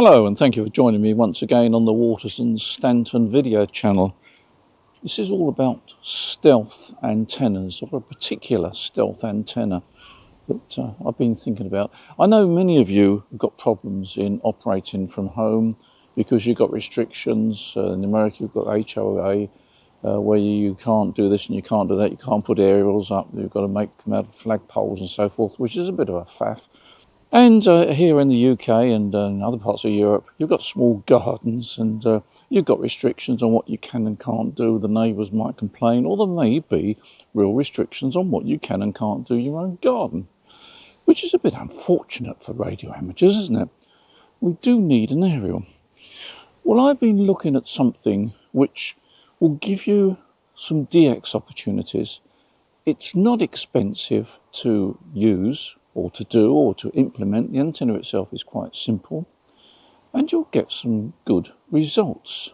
Hello, and thank you for joining me once again on the Waters and Stanton video channel. This is all about stealth antennas, or a particular stealth antenna that I've been thinking about. I know many of you have got problems in operating from home because you've got restrictions. In America you've got HOA, where you can't do this and you can't do that. You can't put aerials up, you've got to make them out of flagpoles and so forth, which is a bit of a faff. And here in the UK and in other parts of Europe, you've got small gardens and you've got restrictions on what you can and can't do. The neighbours might complain, or there may be real restrictions on what you can and can't do in your own garden, which is a bit unfortunate for radio amateurs, isn't it? We do need an aerial. Well, I've been looking at something which will give you some DX opportunities. It's not expensive to use or to do or to implement. The antenna itself is quite simple and you'll get some good results.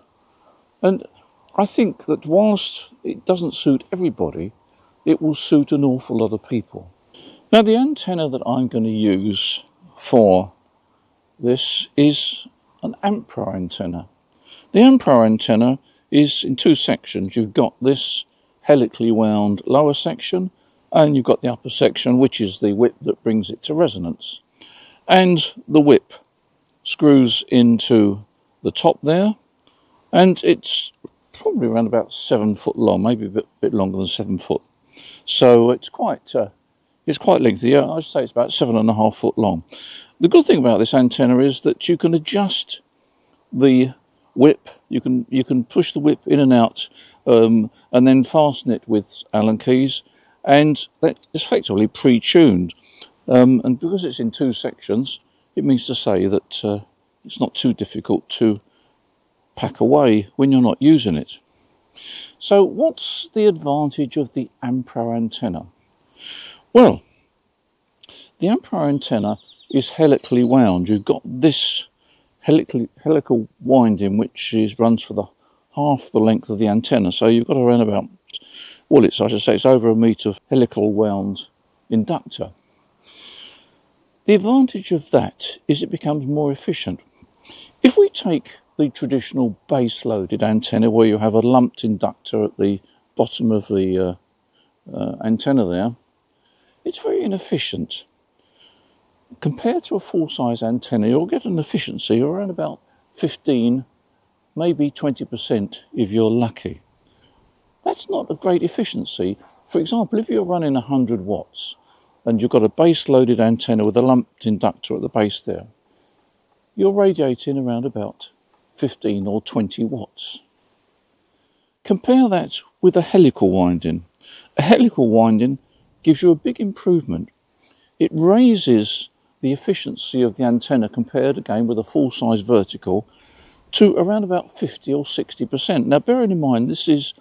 And I think that whilst it doesn't suit everybody, it will suit an awful lot of people. Now, the antenna that I'm going to use for this is an Ampro antenna. The Ampro antenna is in two sections. You've got this helically wound lower section, and you've got the upper section, which is the whip that brings it to resonance. And the whip screws into the top there, and it's probably around about 7 foot long, maybe a bit longer than 7 foot. So it's quite lengthy. I'd say it's about 7.5 foot long. The good thing about this antenna is that you can adjust the whip. You can push the whip in and out, and then fasten it with Allen keys. And that is effectively pre-tuned. And because it's in two sections, it means to say that it's not too difficult to pack away when you're not using it. So what's the advantage of the Ampro antenna? Well, the Ampro antenna is helically wound. You've got this helical winding which runs for the half the length of the antenna. So you've got around about, well, it's over 1 metre of helical wound inductor. The advantage of that is it becomes more efficient. If we take the traditional base-loaded antenna where you have a lumped inductor at the bottom of the antenna there, it's very inefficient. Compared to a full-size antenna, you'll get an efficiency of around about 15, maybe 20% if you're lucky. That's not a great efficiency. For example, if you're running 100 watts and you've got a base-loaded antenna with a lumped inductor at the base there, you're radiating around about 15 or 20 watts. Compare that with a helical winding. A helical winding gives you a big improvement. It raises the efficiency of the antenna compared again with a full-size vertical to around about 50 or 60%. Now, bearing in mind this is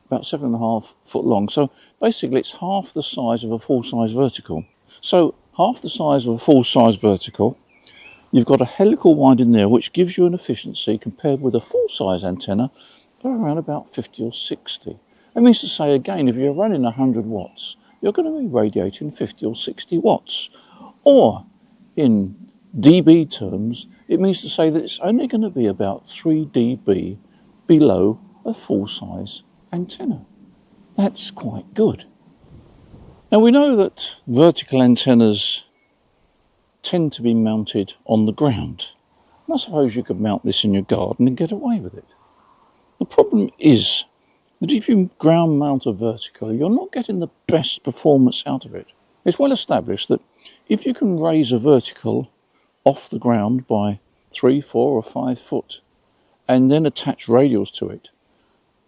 about 7.5 foot long, so basically it's half the size of a full-size vertical. So half the size of a full-size vertical, you've got a helical winding there which gives you an efficiency compared with a full-size antenna of around about 50 or 60. That means to say, again, if you're running 100 watts, you're going to be radiating 50 or 60 watts. Or, in dB terms, it means to say that it's only going to be about 3 dB below a full-size antenna. That's quite good. Now, we know that vertical antennas tend to be mounted on the ground. And I suppose you could mount this in your garden and get away with it. The problem is that if you ground mount a vertical, you're not getting the best performance out of it. It's well established that if you can raise a vertical off the ground by 3, 4 or 5 foot and then attach radials to it,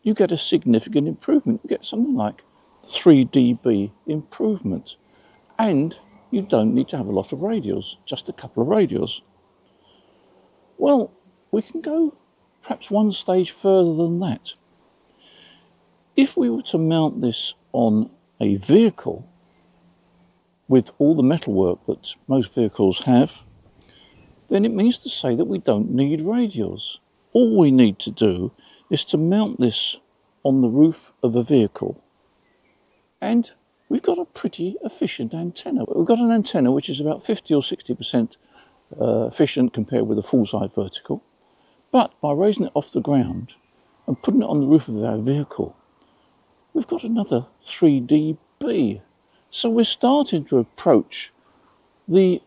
you get a significant improvement. You get something like 3 dB improvement. And you don't need to have a lot of radials, just a couple of radials. Well, we can go perhaps one stage further than that. If we were to mount this on a vehicle with all the metalwork that most vehicles have, then it means to say that we don't need radials. All we need to do is to mount this on the roof of a vehicle, and we've got a pretty efficient antenna. We've got an antenna which is about 50 or 60% efficient compared with a full-side vertical. But by raising it off the ground and putting it on the roof of our vehicle, we've got another 3 dB. So we're starting to approach the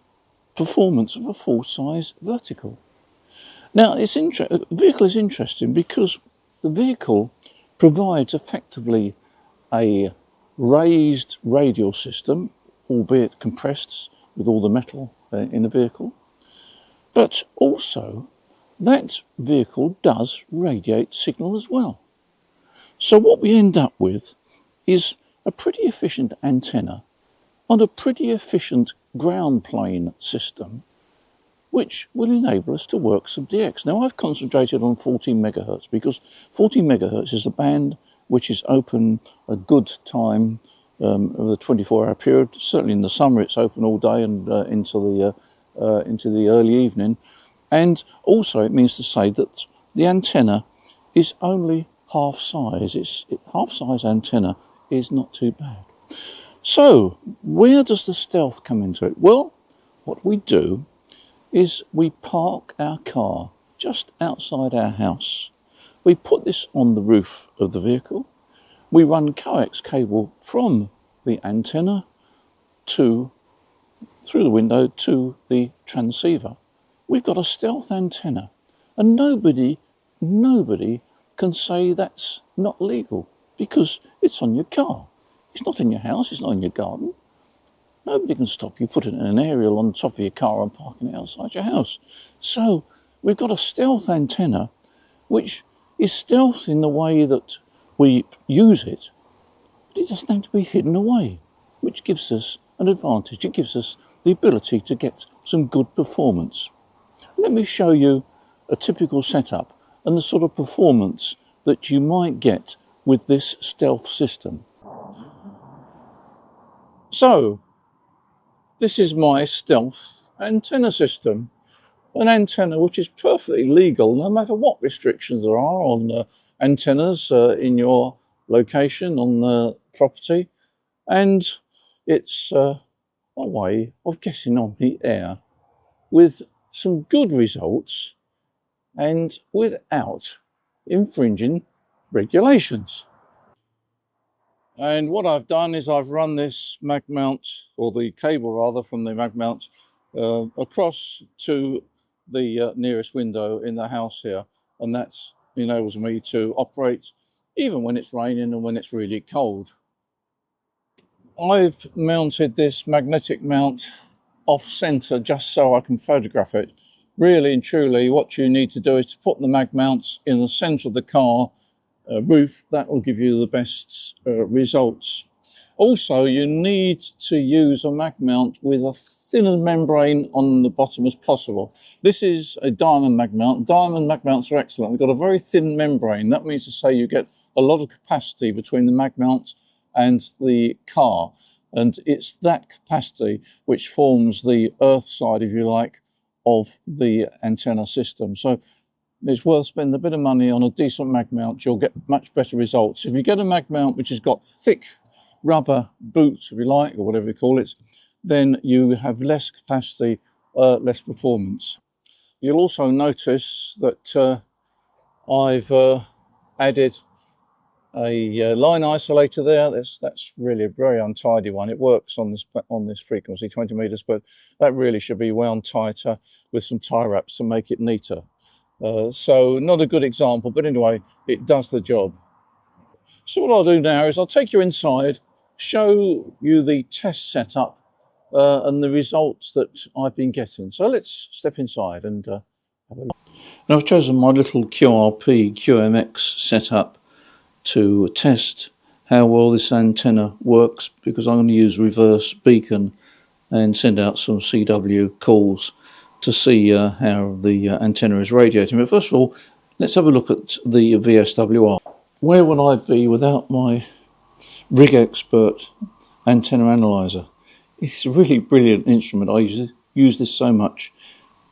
performance of a full-size vertical. Now, the vehicle is interesting because the vehicle provides effectively a raised radial system, albeit compressed with all the metal in the vehicle. But also, that vehicle does radiate signal as well. So what we end up with is a pretty efficient antenna on a pretty efficient ground plane system, which will enable us to work some DX. Now, I've concentrated on 14 megahertz because 14 megahertz is a band which is open a good time over the 24-hour period. Certainly in the summer, it's open all day and into the early evening. And also, it means to say that the antenna is only half size. Half-size antenna is not too bad. So, where does the stealth come into it? Well, what we do is we park our car just outside our house. We put this on the roof of the vehicle. We run coax cable from the antenna through the window to the transceiver. We've got a stealth antenna, and nobody can say that's not legal because it's on your car. It's not in your house, it's not in your garden. Nobody can stop you putting an aerial on top of your car and parking it outside your house. So we've got a stealth antenna, which is stealth in the way that we use it, but it doesn't have to be hidden away, which gives us an advantage. It gives us the ability to get some good performance. Let me show you a typical setup and the sort of performance that you might get with this stealth system. So, this is my stealth antenna system. An antenna which is perfectly legal no matter what restrictions there are on antennas in your location, on the property. And it's a way of getting on the air with some good results and without infringing regulations. And what I've done is I've run this mag mount, or the cable rather, from the mag mount across to the nearest window in the house here, and that enables me to operate even when it's raining and when it's really cold. I've mounted this magnetic mount off center just so I can photograph it. Really and truly, what you need to do is to put the mag mounts in the center of the car roof. That will give you the best results. Also, you need to use a mag mount with a thinner membrane on the bottom as possible. This is a diamond mag mount. Diamond mag mounts are excellent. They've got a very thin membrane. That means to say you get a lot of capacity between the mag mount and the car. And it's that capacity which forms the earth side, if you like, of the antenna system. So it's worth spending a bit of money on a decent mag mount. You'll get much better results. If you get a mag mount which has got thick rubber boots, if you like, or whatever you call it, then you have less capacity, less performance. You'll also notice that I've added a line isolator there. That's really a very untidy one. It works on this frequency, 20 meters, but that really should be wound tighter with some tie wraps to make it neater. So not a good example, but anyway, it does the job. So what I'll do now is I'll take you inside, show you the test setup and the results that I've been getting. So let's step inside and have a look. And I've chosen my little QRP QMX setup to test how well this antenna works, because I'm going to use reverse beacon and send out some CW calls to see how the antenna is radiating. But first of all, let's have a look at the VSWR. Where would I be without my rig expert antenna analyzer? It's a really brilliant instrument. I use this so much.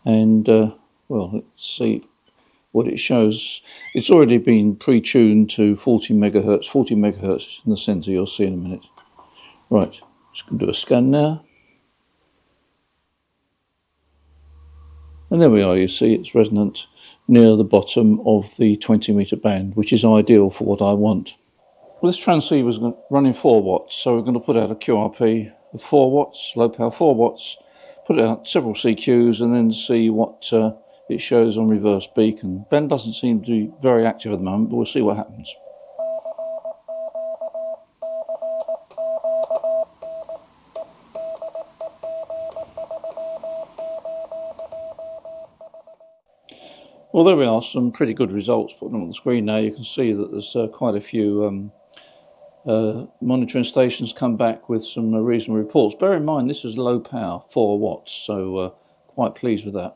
And well, let's see what it shows. It's already been pre-tuned to 40 megahertz. 40 megahertz in the center, you'll see in a minute. Right, just going to do a scan now. And there we are, you see it's resonant near the bottom of the 20-metre band, which is ideal for what I want. Well, this transceiver is running 4 watts, so we're going to put out a QRP of 4 watts, low power 4 watts, put it out several CQs and then see what it shows on reverse beacon. Ben doesn't seem to be very active at the moment, but we'll see what happens. Well, there we are, some pretty good results put on the screen now. You can see that there's quite a few monitoring stations come back with some reasonable reports. Bear in mind, this is low power, 4 watts, so quite pleased with that.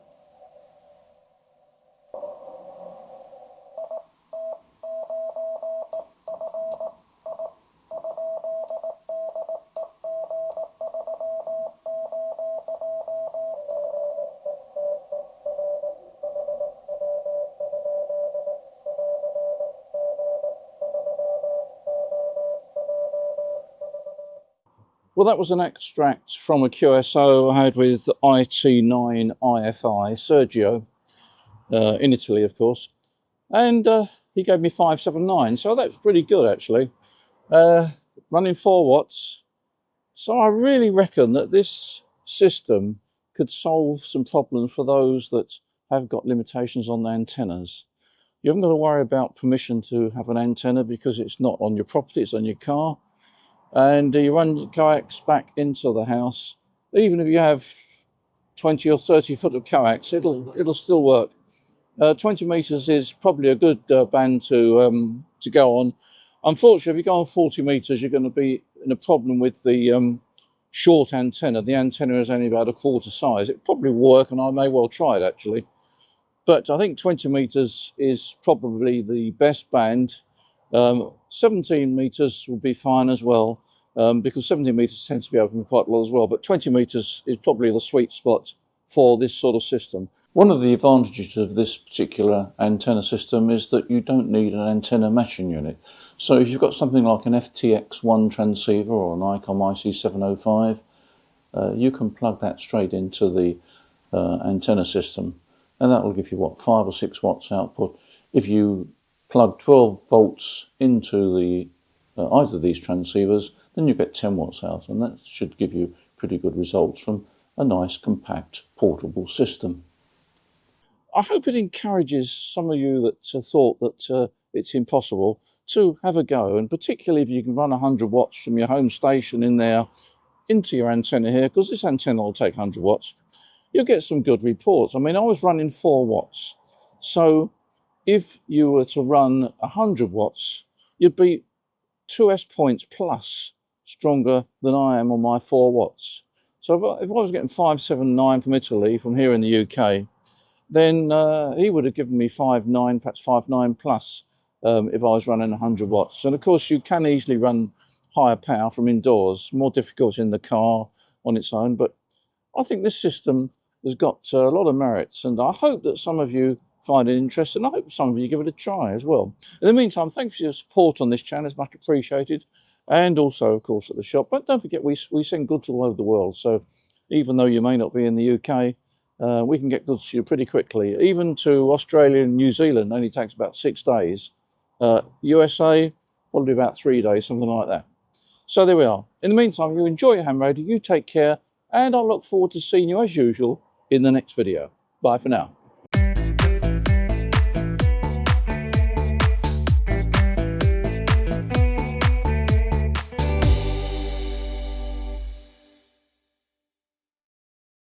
Well, that was an extract from a QSO I had with IT9 IFI, Sergio, in Italy, of course. And he gave me 579, so that's pretty good, actually. Running 4 watts. So I really reckon that this system could solve some problems for those that have got limitations on the antennas. You haven't got to worry about permission to have an antenna because it's not on your property, it's on your car. And you run your coax back into the house. Even if you have 20 or 30 foot of coax, it'll still work. 20 meters is probably a good band to go on. Unfortunately, if you go on 40 meters, you're going to be in a problem with the short antenna. The antenna is only about a quarter size. It probably will work, and I may well try it actually. But I think 20 meters is probably the best band. 17 meters would be fine as well, because 17 meters tends to be open quite a lot as well, but 20 meters is probably the sweet spot for this sort of system. One of the advantages of this particular antenna system is that you don't need an antenna matching unit. So if you've got something like an FTX1 transceiver or an ICOM IC705, you can plug that straight into the antenna system, and that will give you, what, 5 or 6 watts output. If you plug 12 volts into the either of these transceivers, then you get 10 watts out, and that should give you pretty good results from a nice, compact, portable system. I hope it encourages some of you that thought that it's impossible to have a go, and particularly if you can run 100 watts from your home station in there into your antenna here, because this antenna will take 100 watts, you'll get some good reports. I mean, I was running 4 watts, so if you were to run 100 watts, you'd be 2S points plus stronger than I am on my 4 watts. So if I was getting 579 from Italy, from here in the UK, then he would have given me 5.9, perhaps 5.9 plus, if I was running 100 watts. And of course, you can easily run higher power from indoors, more difficult in the car on its own. But I think this system has got a lot of merits, and I hope that some of you find it interesting. I hope some of you give it a try as well. In the meantime, thanks for your support on this channel. It's much appreciated. And also, of course, at the shop. But don't forget, we send goods all over the world. So even though you may not be in the UK, we can get goods to you pretty quickly. Even to Australia and New Zealand only takes about 6 days. USA, probably about 3 days, something like that. So there we are. In the meantime, you enjoy your ham radio, you take care, and I look forward to seeing you as usual in the next video. Bye for now.